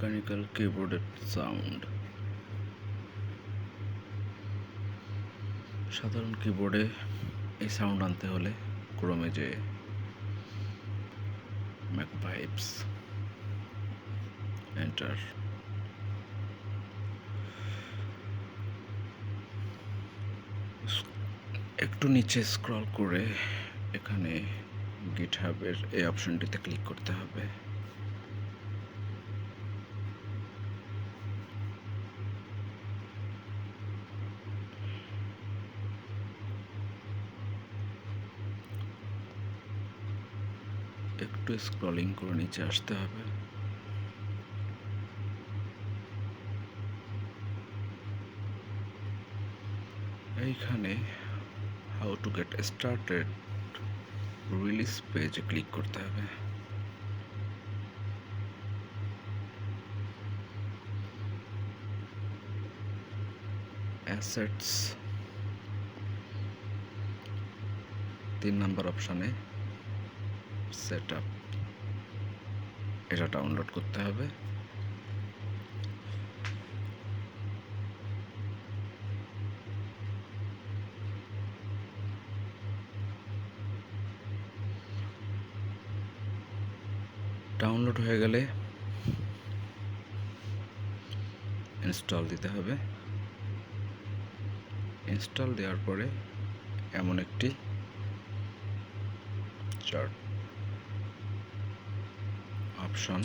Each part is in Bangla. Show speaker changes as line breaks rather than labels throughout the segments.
মেকানিক্যাল কিবোর্ডের সাউন্ড। সাধারণ কিবোর্ডে এই সাউন্ড আনতে হলে ক্রোমে যে ম্যাক ভাইবস এন্টার, একটু নিচে স্ক্রল করে এখানে গিটহাবের এই অপশনটিতে ক্লিক করতে হবে। একটু স্ক্রলিং করে নিচে আসতে হবে। এইখানে how to get started release পেজে ক্লিক করতে হবে। অ্যাসেটস 3 নম্বর অপশানে সেট আপ, এটা ডাউনলোড করতে হবে। ডাউনলোড হয়ে গেলে ইনস্টল দিতে হবে। ইনস্টল দেওয়ার পরে এমন একটি চার্ট অপশন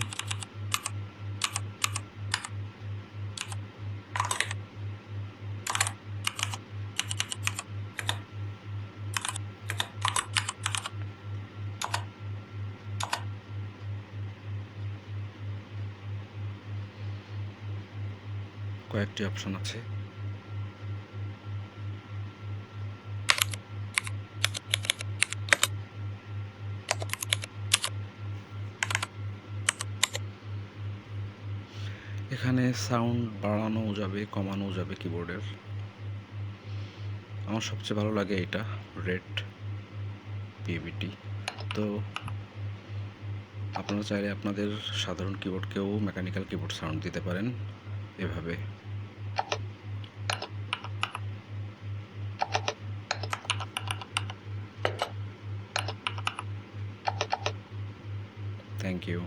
কয়েকটি অপশন আছে। এখানে সাউন্ড বাড়ানো যাবে, কমানো যাবে কিবোর্ডের। আমার সবচেয়ে ভালো লাগে এটা রেড পিভিটি। তো আপনারা চাইলে আপনাদের সাধারণ কিবোর্ডকেও মেকানিক্যাল কিবোর্ড সাউন্ড দিতে পারেন এভাবে। Thank you.